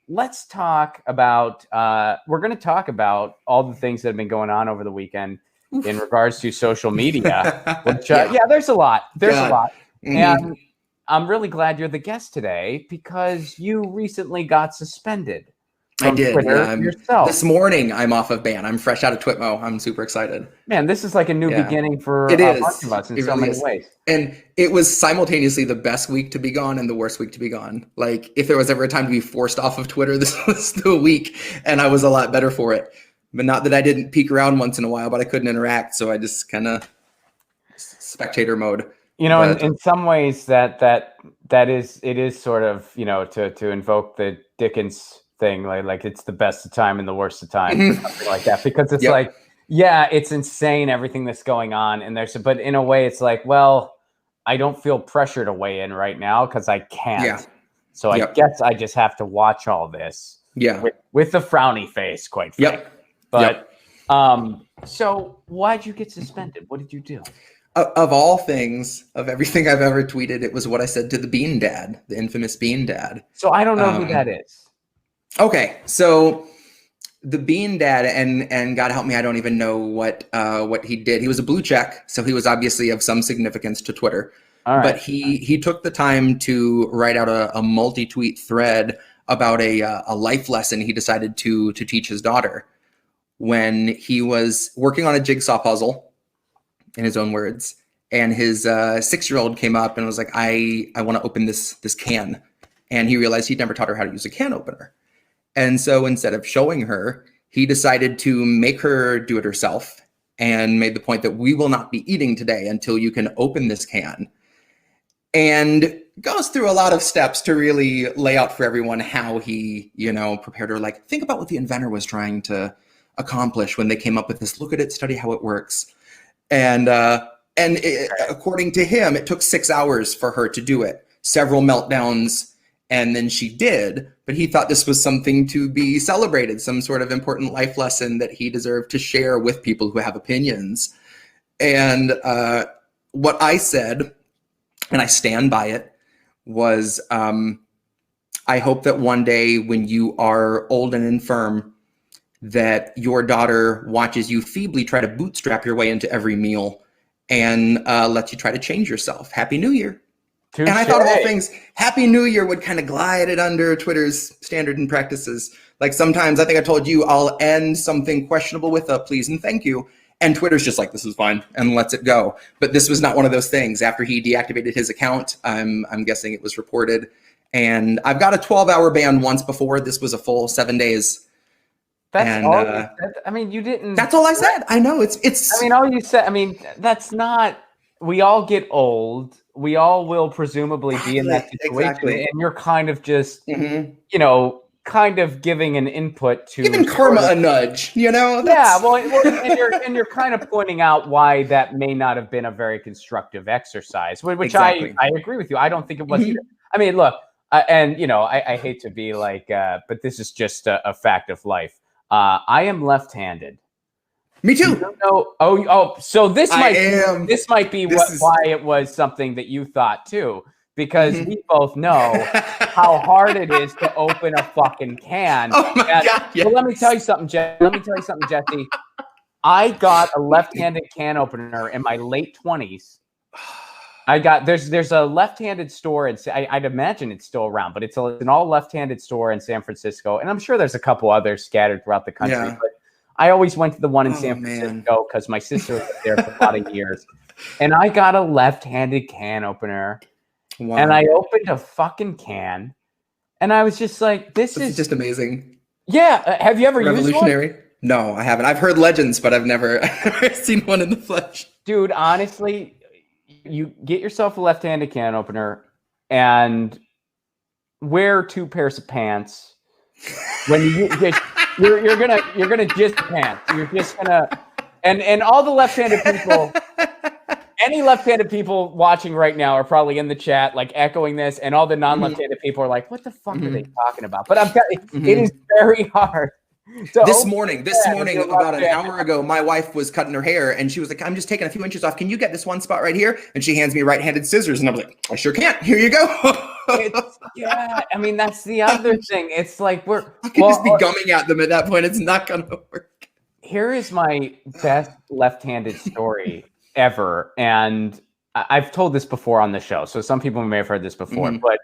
let's talk about, we're going to talk about all the things that have been going on over the weekend in regards to social media, which, there's a lot. There's a lot. Mm-hmm. And I'm really glad you're the guest today because you recently got suspended. I did. Twitter yourself. This morning, I'm off of ban. I'm fresh out of Twitmo. I'm super excited. Man, this is like a new beginning for a bunch of us in so many ways. And it was simultaneously the best week to be gone and the worst week to be gone. Like, if there was ever a time to be forced off of Twitter, this was the week, and I was a lot better for it. But not that I didn't peek around once in a while, but I couldn't interact, so I just kind of spectator mode. You know, in some ways, it is sort of, you know, to invoke the Dickens thing, like it's the best of time and the worst of time, or something like that, because it's like, yeah, it's insane everything that's going on, and but in a way, it's like, well, I don't feel pressure to weigh in right now because I can't. So I guess I just have to watch all this. With a frowny face, quite frankly. But so why'd you get suspended? What did you do? Of all things, of everything I've ever tweeted, it was what I said to the Bean Dad, the infamous Bean Dad. So I don't know who that is. Okay, so the Bean Dad, and God help me, I don't even know what he did. He was a blue check, so he was obviously of some significance to Twitter. All right. But he took the time to write out a multi-tweet thread about a life lesson he decided to teach his daughter when he was working on a jigsaw puzzle, in his own words, and his 6-year-old came up and was like, I want to open this can. And he realized he'd never taught her how to use a can opener. And so instead of showing her, he decided to make her do it herself and made the point that we will not be eating today until you can open this can. And goes through a lot of steps to really lay out for everyone how he, prepared her. Like, think about what the inventor was trying to accomplish when they came up with this. Look at it, study how it works. And according to him, it took 6 hours for her to do it, several meltdowns, and then she did. But he thought this was something to be celebrated, some sort of important life lesson that he deserved to share with people who have opinions. And what I said, and I stand by it, was I hope that one day when you are old and infirm, that your daughter watches you feebly try to bootstrap your way into every meal and lets you try to change yourself. Happy New Year. Touché. And I thought of all things, Happy New Year would kind of glide it under Twitter's standard and practices. Like sometimes, I think I told you, I'll end something questionable with a please and thank you. And Twitter's just like, this is fine, and lets it go. But this was not one of those things. After he deactivated his account, I'm guessing it was reported. And I've got a 12-hour ban once before. This was a full 7 days. That's all you said. I mean, you didn't. That's all I said. I know it's. I mean, all you said. I mean, that's not. We all get old. We all will presumably be in that situation, exactly. And you're kind of just, kind of giving an input to giving karma a nudge. That's... Yeah. Well, and you're kind of pointing out why that may not have been a very constructive exercise, which exactly. I agree with you. I don't think it was either. I mean, look, I hate to be like, but this is just a fact of life. I am left-handed. Me too. So this might be why it was something that you thought too, because we both know how hard it is to open a fucking can. Oh my God! Yes. So let me tell you something, Jesse. I got a left-handed can opener in my late 20s. There's a left-handed store, and I'd imagine it's still around, but it's an all left-handed store in San Francisco, and I'm sure there's a couple others scattered throughout the country. Yeah. But I always went to the one in San Francisco because my sister was there for a lot of years, and I got a left-handed can opener, and I opened a fucking can, and I was just like, "This is just amazing." Yeah, have you ever revolutionary? Used one? No, I haven't. I've heard legends, but I've never seen one in the flesh. Dude, honestly. You get yourself a left-handed can opener and wear 2 pairs of pants. When you're gonna just pants. You're just gonna and all the left-handed people, any left-handed people watching right now are probably in the chat like echoing this, and all the non-left-handed people are like, "What the fuck are they talking about?" But I'm telling you, it is very hard. This morning, about an hour ago, my wife was cutting her hair and she was like, I'm just taking a few inches off. Can you get this one spot right here? And she hands me right-handed scissors. And I was like, I sure can. Here you go. Yeah, I mean, that's the other thing. It's like I could just be gumming at them at that point. It's not going to work. Here is my best left-handed story ever. And I've told this before on the show, so some people may have heard this before. But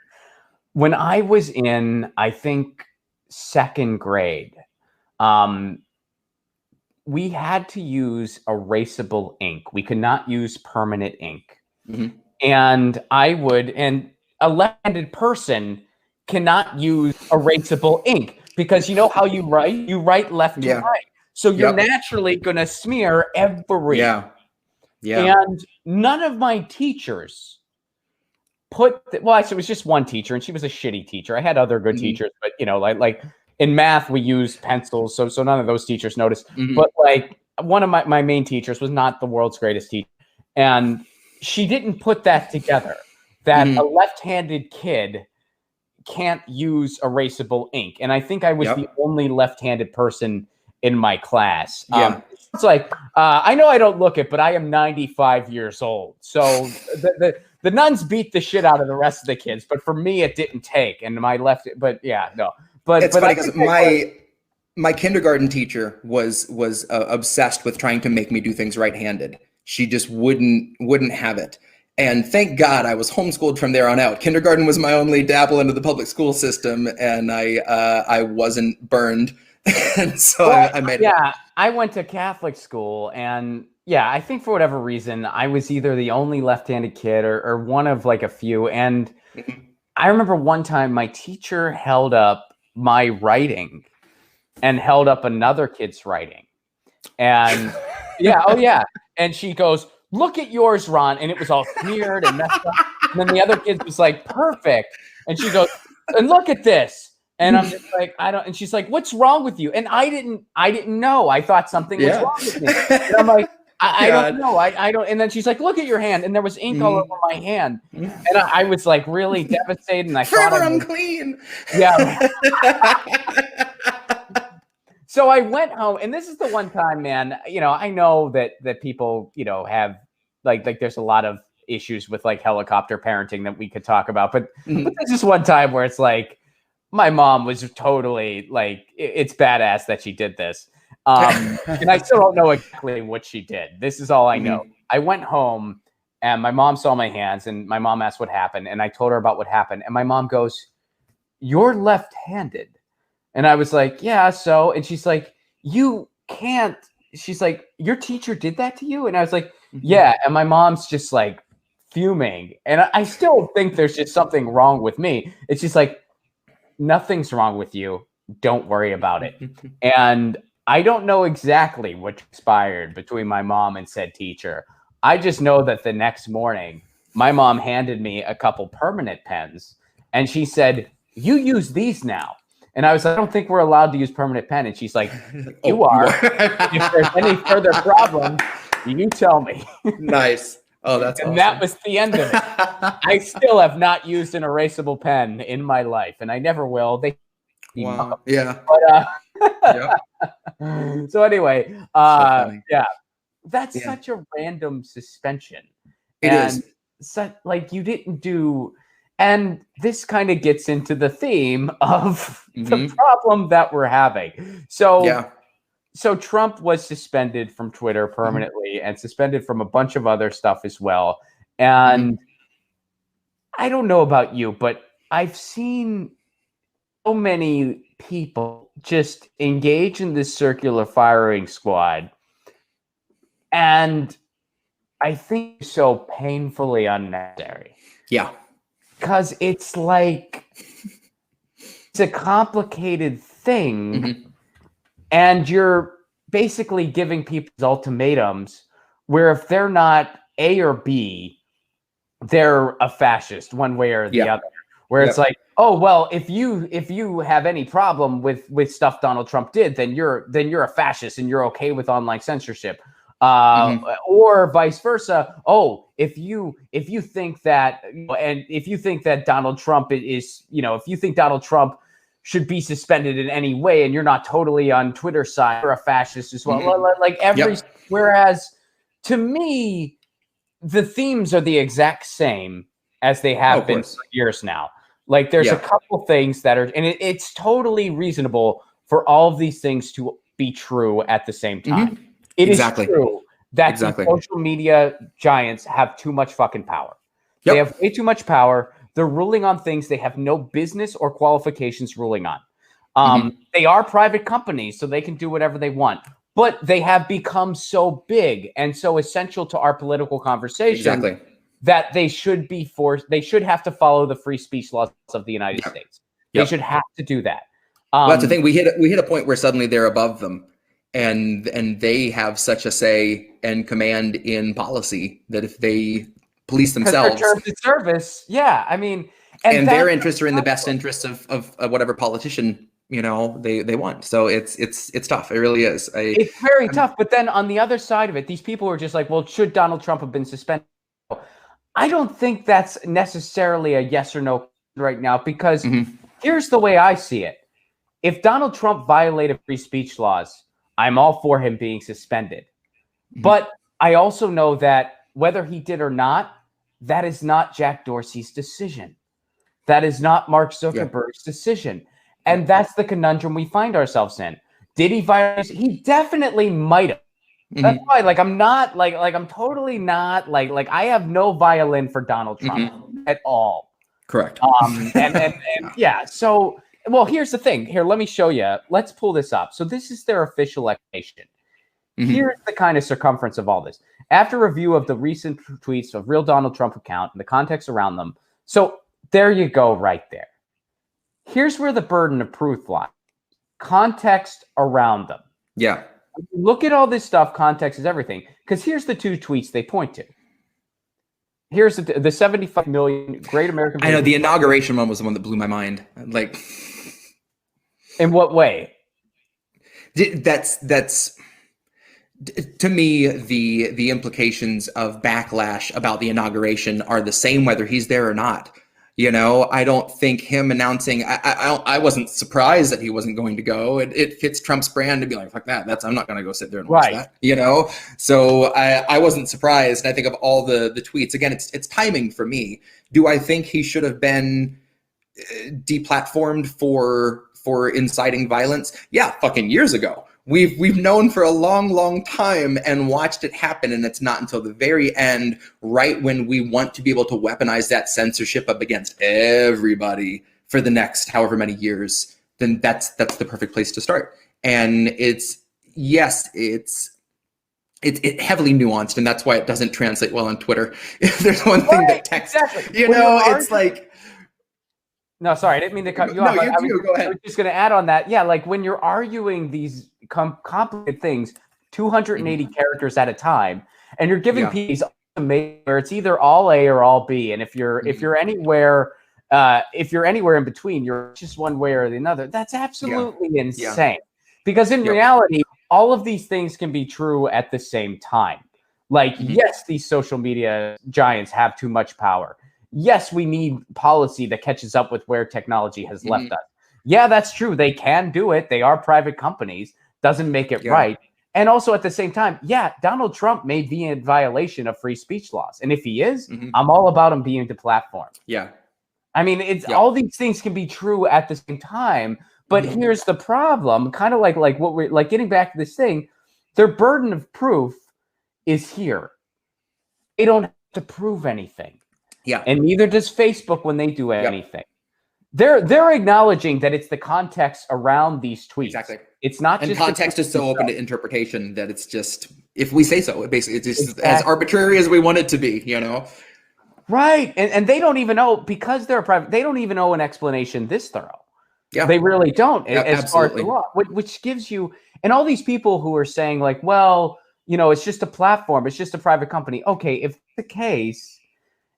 when I was in, I think, second grade, we had to use erasable ink. We could not use permanent ink. And a left-handed person cannot use erasable ink because you know how you write? You write left to right. So you're naturally going to smear everything. And none of my teachers it was just one teacher, and she was a shitty teacher. I had other good teachers, but like in math, we used pencils, so none of those teachers noticed. But like one of my main teachers was not the world's greatest teacher, and she didn't put that together, that a left-handed kid can't use erasable ink. And I think I was the only left-handed person in my class. It's like, I know I don't look it, but I am 95 years old. So the nuns beat the shit out of the rest of the kids, but for me, it didn't take. And my left, but yeah, no. But it's funny because my kindergarten teacher was obsessed with trying to make me do things right-handed. She just wouldn't have it. And thank God I was homeschooled from there on out. Kindergarten was my only dabble into the public school system, and I wasn't burned. And so I made it. Yeah, I went to Catholic school, and I think for whatever reason, I was either the only left-handed kid or one of like a few. And I remember one time my teacher held up my writing and held up another kid's writing. And and she goes, "Look at yours, Ron." And it was all smeared and messed up. And then the other kid was like, "Perfect." And she goes, "And look at this." And I'm just like, I don't. And she's like, "What's wrong with you?" And I didn't know. I thought something was wrong with me. And I'm like, I don't know. I don't. And then she's like, "Look at your hand." And there was ink all over my hand. And I was like really devastated. And I thought I'm clean. Yeah. So I went home, and this is the one time, man, I know that people, have like there's a lot of issues with like helicopter parenting that we could talk about. But this is one time where it's like, my mom was totally like, it's badass that she did this. And I still don't know exactly what she did. This is all I know. I went home, and my mom saw my hands, and my mom asked what happened. And I told her about what happened. And my mom goes, "You're left-handed." And I was like, "Yeah, so," and she's like, "You can't," she's like, "Your teacher did that to you?" And I was like, "Yeah." And my mom's just like fuming. And I still think there's just something wrong with me. It's just like, nothing's wrong with you. Don't worry about it. And I don't know exactly what transpired between my mom and said teacher. I just know that the next morning, my mom handed me a couple permanent pens, and she said, "You use these now." And I was like, "I don't think we're allowed to use permanent pen." And she's like, "You are. If there's any further problem, you tell me." Nice. Oh, that's awesome. And that was the end of it. I still have not used an erasable pen in my life, and I never will. Wow. Yeah. But, so anyway, that's such a random suspension. It is. Such, like, you didn't do. And this kind of gets into the theme of the problem that we're having. So Trump was suspended from Twitter permanently and suspended from a bunch of other stuff as well. And I don't know about you, but I've seen so many people just engage in this circular firing squad. And I think it's so painfully unnecessary. Yeah. Because it's like, it's a complicated thing, and you're basically giving people ultimatums where if they're not A or B, they're a fascist one way or the other. Where it's like, oh, well, if you have any problem with stuff Donald Trump did, then you're a fascist and you're okay with online censorship. Or vice versa. Oh, if you think that, and if you think that Donald Trump is, if you think Donald Trump should be suspended in any way, and you're not totally on Twitter's side, you're a fascist as well. Like every, whereas to me, the themes are the exact same as they have been for years now. Like there's a couple things that are, and it's totally reasonable for all of these things to be true at the same time. It is true that the social media giants have too much fucking power. They have way too much power. They're ruling on things they have no business or qualifications ruling on. They are private companies, so they can do whatever they want. But they have become so big and so essential to our political conversation that they should be forced. They should have to follow the free speech laws of the United States. They should have to do that. Well, that's the thing. We hit a point where suddenly they're above them, and they have such a say and command in policy that if they police themselves, terms of service, I mean, and their interests are in the best interests of whatever politician they want. So it's tough. It really is. It's very tough. But then on the other side of it, these people are just like, well, should Donald Trump have been suspended? I don't think that's necessarily a yes or no right now, because here's the way I see it. If Donald Trump violated free speech laws, I'm all for him being suspended. But I also know that whether he did or not, that is not Jack Dorsey's decision. That is not Mark Zuckerberg's decision. And that's the conundrum we find ourselves in. Did he violate? He definitely might have. That's why, I'm not I'm totally not I have no violin for Donald Trump at all. Correct. And so, well, here's the thing. Here, let me show you. Let's pull this up. So this is their official explanation. Here's the kind of circumference of all this. After review of the recent tweets of real Donald Trump account and the context around them. So there you go right there. Here's where the burden of proof lies. Context around them. Yeah. Look at all this stuff. Context is everything. Because here's the two tweets they point to. Here's the 75 million great American. I know the inauguration one was the one that blew my mind. In what way? That's to me, the implications of backlash about the inauguration are the same whether he's there or not. I don't think him announcing. I wasn't surprised that he wasn't going to go. It fits Trump's brand to be like, fuck that. I'm not going to go sit there and watch that. So I wasn't surprised. And I think of all the tweets again. It's timing for me. Do I think he should have been deplatformed for inciting violence? Yeah, fucking years ago. We've known for a long time and watched it happen, and it's not until the very end, right when we want to be able to weaponize that censorship up against everybody for the next however many years, then that's the perfect place to start. And it's heavily nuanced, and that's why it doesn't translate well on Twitter. If there's one thing that text, it's like. No, sorry, I didn't mean to cut you off. No, go ahead. I was just going to add on that. Yeah, when you're arguing these complicated things, 280 characters at a time, and you're giving people these where it's either all A or all B, and if you're anywhere in between, you're just one way or the other. That's absolutely insane. Because in reality, all of these things can be true at the same time. Yes, these social media giants have too much power. Yes, we need policy that catches up with where technology has left us. Yeah, that's true. They can do it. They are private companies. Doesn't make it right. And also at the same time, Donald Trump may be in violation of free speech laws. And if he is, I'm all about him being deplatformed. Yeah. I mean, all these things can be true at the same time. But here's the problem, kind of like what we're getting back to this thing, their burden of proof is here. They don't have to prove anything. Yeah. And neither does Facebook when they do anything. They're acknowledging that it's the context around these tweets. Exactly. It's not just context is so open to interpretation that it's just if we say so, it's just as arbitrary as we want it to be, Right. And they don't even know, because they're private, they don't even know an explanation this thorough. Yeah. They really don't as far as the absolutely. law, which gives you, and all these people who are saying well, it's just a platform, it's just a private company. Okay, if the case.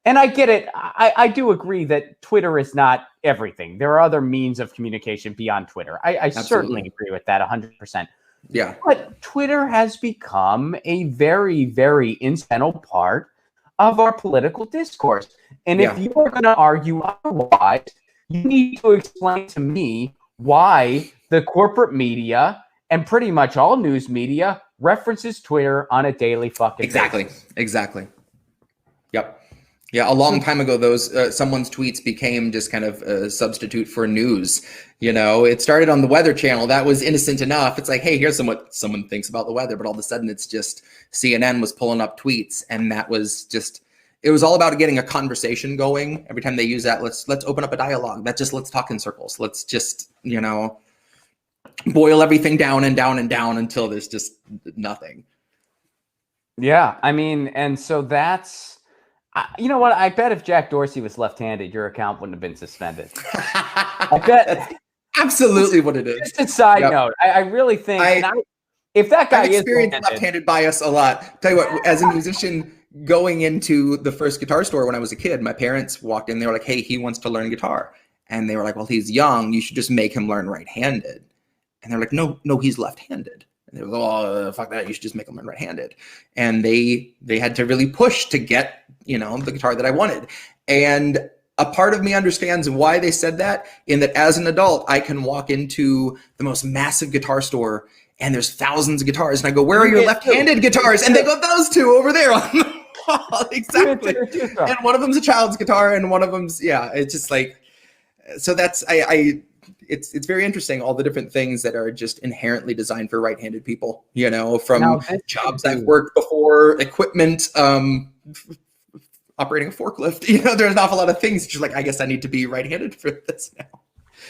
And I get it. I do agree that Twitter is not everything. There are other means of communication beyond Twitter. I certainly agree with that 100%. Yeah. But Twitter has become a very, very incidental part of our political discourse. And if you are going to argue otherwise, you need to explain to me why the corporate media and pretty much all news media references Twitter on a daily fucking basis. Exactly. Yep. Yeah, a long time ago, those someone's tweets became just kind of a substitute for news. You know, it started on the Weather Channel. That was innocent enough. It's like, hey, here's what someone thinks about the weather. But all of a sudden, it's just CNN was pulling up tweets, and that was just, it was all about getting a conversation going. Every time they use that, let's open up a dialogue. Let's talk in circles. Let's just, you know, boil everything down and down and down until there's just nothing. Yeah, I mean, and so that's. You know what? I bet if Jack Dorsey was left-handed, your account wouldn't have been suspended. I bet. That's absolutely what it is. Just a side note. I really think if that guy is experienced left-handed bias a lot. Tell you what, as a musician going into the first guitar store when I was a kid, my parents walked in. They were like, "Hey, he wants to learn guitar," and they were like, "Well, he's young. You should just make him learn right-handed." And they're like, "No, he's left-handed." And they were like, "Oh, fuck that! You should just make him learn right-handed." And they had to really push to get, you know, the guitar that I wanted. And a part of me understands why they said that, in that as an adult, I can walk into the most massive guitar store and there's thousands of guitars. And I go, "Where are your left-handed guitars?" And they go, "Those two over there on the wall." Exactly. And one of them's a child's guitar and one of them's, yeah, it's just like, so that's, it's very interesting, all the different things that are just inherently designed for right-handed people, you know, from jobs I've worked before, equipment, operating a forklift, you know, there's an awful lot of things just like, I guess I need to be right-handed for this now.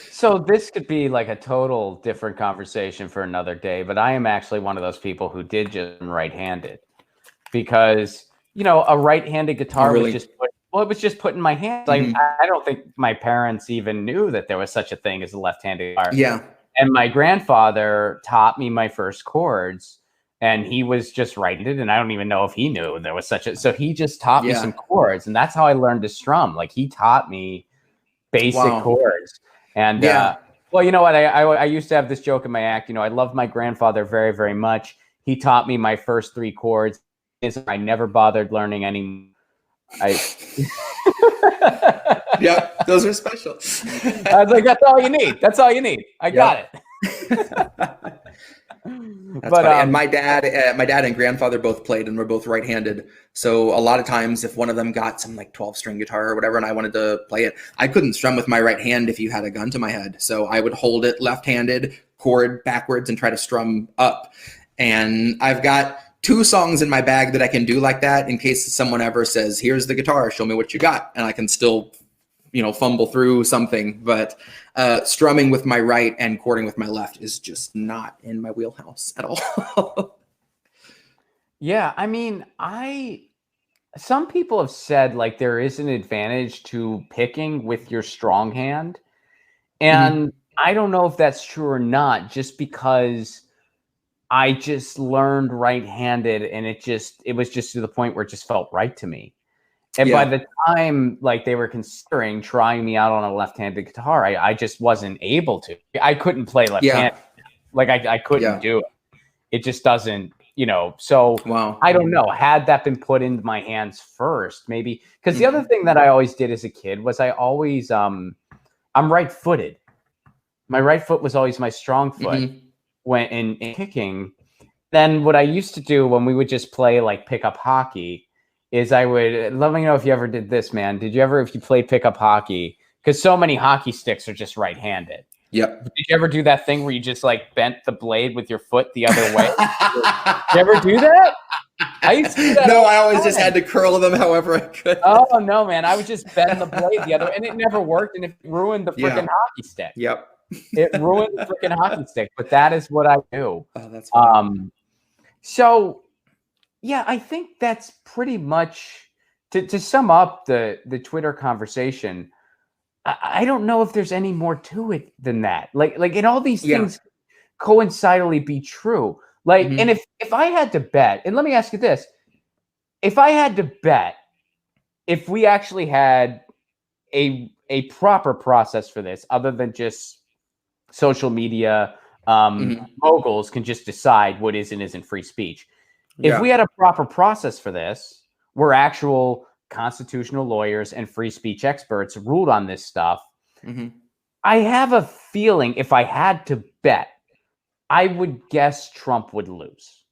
So this could be like a total different conversation for another day, but I am actually one of those people who did just right-handed because, you know, a right-handed guitar was just it was just put in my hand. Like, I don't think my parents even knew that there was such a thing as a left-handed guitar. Yeah. And my grandfather taught me my first chords, and he was just right-handed, and I don't even know if he knew there was such a. So he just taught me some chords, and that's how I learned to strum. Like, he taught me basic chords. And well, you know what? I used to have this joke in my act. You know, I love my grandfather very, very much. He taught me my first 3 chords. I never bothered learning any. Yep, those are special. I was like, that's all you need. That's all you need. I got it. But and my dad and grandfather both played, and were both right-handed. So a lot of times, if one of them got some like 12-string guitar or whatever, and I wanted to play it, I couldn't strum with my right hand if you had a gun to my head. So I would hold it left-handed, chord backwards, and try to strum up. And I've got 2 songs in my bag that I can do like that in case someone ever says, "Here's the guitar, show me what you got," and I can still, you know, fumble through something. But strumming with my right and chording with my left is just not in my wheelhouse at all. Yeah, I mean, some people have said like there is an advantage to picking with your strong hand, and I don't know if that's true or not, just because I just learned right-handed, and it was just to the point where it just felt right to me. And by the time like they were considering trying me out on a left-handed guitar, I just wasn't able to. I couldn't play left-handed. Like I couldn't do it. It just doesn't, you know. So I don't know. Had that been put into my hands first, maybe. Because the other thing that I always did as a kid was I always I'm right-footed. My right foot was always my strong foot. When in kicking. Then what I used to do when we would just play like pickup hockey is I would, let me know if you ever did this, man. Did you ever, if you played pickup hockey, because so many hockey sticks are just right-handed. Yep. Did you ever do that thing where you just like bent the blade with your foot the other way? Did you ever do that? I used to do that. No, I always just had to curl them however I could. Oh no, man. I would just bend the blade the other way, and it never worked, and it ruined the freaking hockey stick. Yep. It ruined the freaking hockey stick, but that is what I do. Oh, that's funny. So yeah, I think that's pretty much to sum up the Twitter conversation. I don't know if there's any more to it than that. Like and all these things coincidentally be true. Like, and if I had to bet, and let me ask you this, if I had to bet, if we actually had a proper process for this, other than just social media moguls can just decide what is and isn't free speech. If we had a proper process for this, where actual constitutional lawyers and free speech experts ruled on this stuff, I have a feeling if I had to bet, I would guess Trump would lose.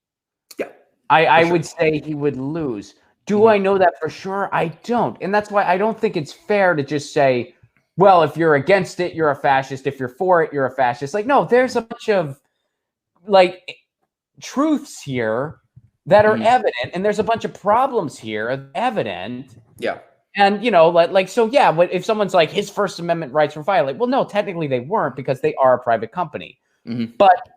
Yeah, I would say he would lose. Do I know that for sure? I don't. And that's why I don't think it's fair to just say, well, if you're against it, you're a fascist. If you're for it, you're a fascist. Like, no, there's a bunch of like truths here that are evident, and there's a bunch of problems here evident. Yeah. And, you know, like so, yeah, if someone's like, his First Amendment rights were violated, well, no, technically they weren't, because they are a private company. But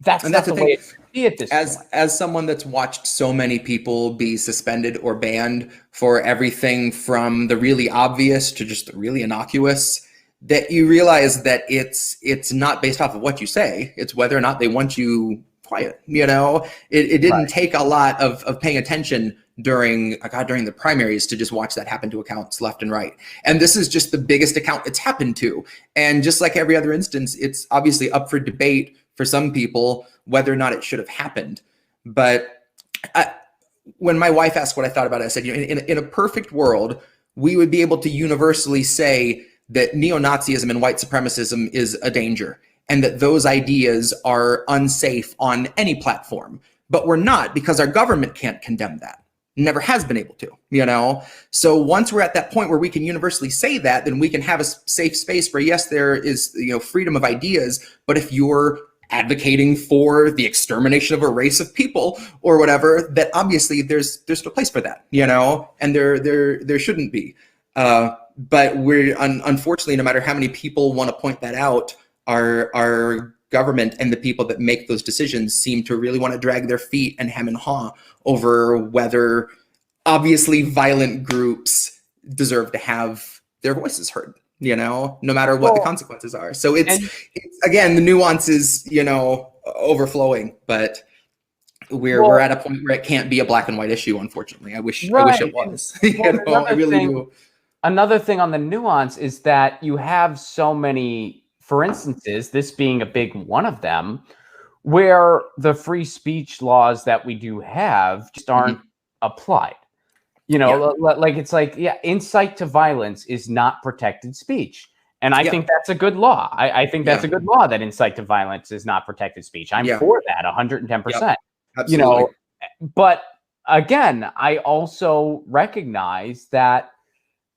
that's not the way it should be at this point. As someone that's watched so many people be suspended or banned for everything from the really obvious to just the really innocuous, that you realize that it's not based off of what you say. It's whether or not they want you quiet. You know, it didn't take a lot of paying attention during the primaries to just watch that happen to accounts left and right. And this is just the biggest account it's happened to. And just like every other instance, it's obviously up for debate for some people whether or not it should have happened. But when my wife asked what I thought about it, I said, you know, in a perfect world, we would be able to universally say that neo-Nazism and white supremacism is a danger, and that those ideas are unsafe on any platform. But we're not, because our government can't condemn that. Never has been able to, you know? So once we're at that point where we can universally say that, then we can have a safe space where, yes, there is, you know, freedom of ideas, but if you're advocating for the extermination of a race of people or whatever, that obviously there's no place for that, you know, and there shouldn't be. But we're unfortunately, no matter how many people want to point that out, our government and the people that make those decisions seem to really want to drag their feet and hem and haw over whether obviously violent groups deserve to have their voices heard, you know, no matter what the consequences are. So it's again, the nuance is, you know, overflowing, but we're at a point where it can't be a black and white issue, unfortunately. I wish it was. You know, I really do. Another thing on the nuance is that you have so many, for instances, this being a big one of them, where the free speech laws that we do have just aren't applied. You know, like it's like, incite to violence is not protected speech. And I think that's a good law. I think that's a good law, that incite to violence is not protected speech. I'm for that 110%. You know, but again, I also recognize that,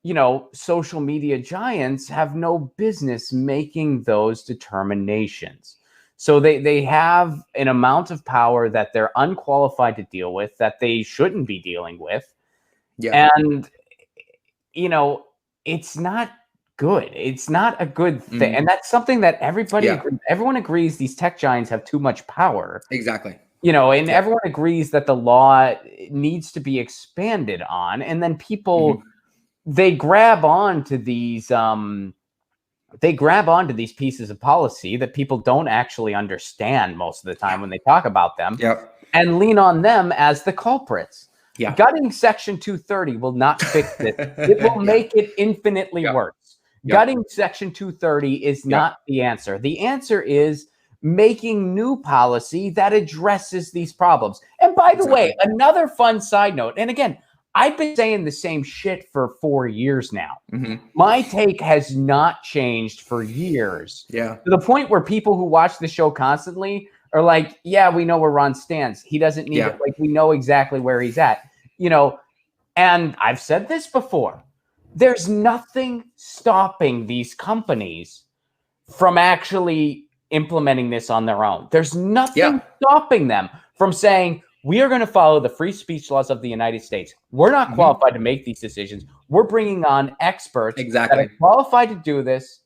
you know, social media giants have no business making those determinations. So they have an amount of power that they're unqualified to deal with, that they shouldn't be dealing with. And, you know, it's not good. It's not a good thing. And that's something that everyone agrees these tech giants have too much power. Exactly. You know, and everyone agrees that the law needs to be expanded on. And then people, they grab onto these pieces of policy that people don't actually understand most of the time when they talk about them, and lean on them as the culprits. Gutting Section 230 will not fix it. It will make it infinitely worse. Gutting Section 230 is not the answer. The answer is making new policy that addresses these problems. And by the way, another fun side note, and again, I've been saying the same shit for 4 years now. My take has not changed for years. To the point where people who watch the show constantly are like, yeah, we know where Ron stands. He doesn't need it. Like, we know exactly where he's at. You know, and I've said this before. There's nothing stopping these companies from actually implementing this on their own. There's nothing stopping them from saying, we are going to follow the free speech laws of the United States. We're not qualified to make these decisions. We're bringing on experts that are qualified to do this,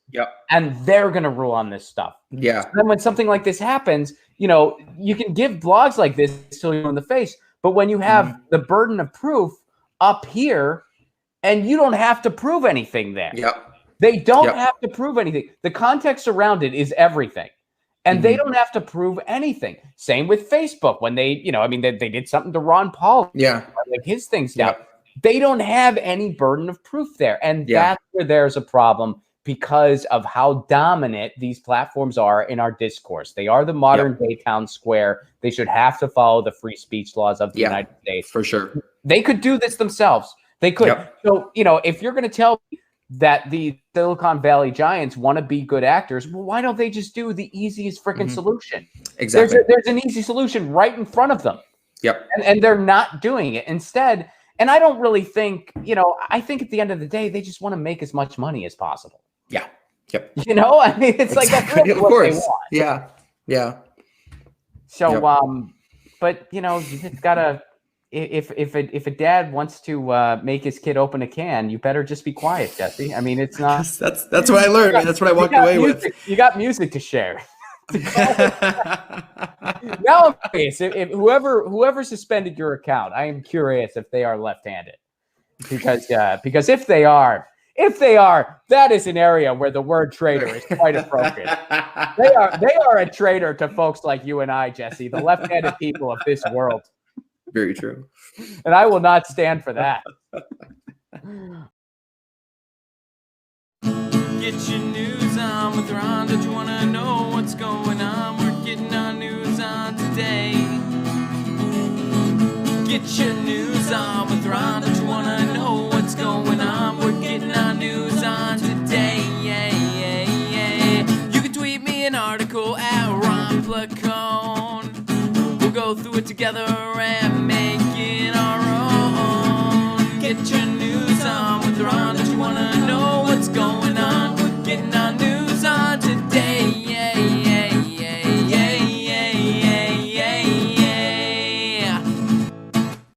and they're going to rule on this stuff. So then when something like this happens, you know, you can give blogs like this till you're in the face, but when you have the burden of proof up here, and you don't have to prove anything there. They don't have to prove anything. The context around it is everything. And they don't have to prove anything. Same with Facebook when they, you know, I mean, they did something to Ron Paul. Like his things down. They don't have any burden of proof there. And that's where there's a problem, because of how dominant these platforms are in our discourse. They are the modern day town square. They should have to follow the free speech laws of the United States. For sure. They could do this themselves. They could. So, you know, if you're going to tell me that the Silicon Valley giants want to be good actors, well, why don't they just do the easiest freaking solution? There's an easy solution right in front of them. And they're not doing it. Instead, And I don't really think, I think at the end of the day, they just want to make as much money as possible. Yeah. Yep. I mean, it's like, that's really what they want. Yeah. Yeah. So, but you just gotta, if a dad wants to make his kid open a can, you better just be quiet, Jesse. I mean, it's not. That's what I learned. That's what I walked away with. You got music to share. Now I'm curious. If whoever suspended your account, I am curious if they are left-handed, because if they are, that is an area where the word traitor is quite appropriate. They are a traitor to folks like you and I, Jesse, the left-handed people of this world. Very true. And I will not stand for that. Get your news on with Ron. Don't you want to know what's going on? We're getting our news on today. Get your news on with Ron. Don't you want to know what's going on? We're getting our news on today. You can tweet me an article at Ron Placone. We'll go through it together and make it our own. Get your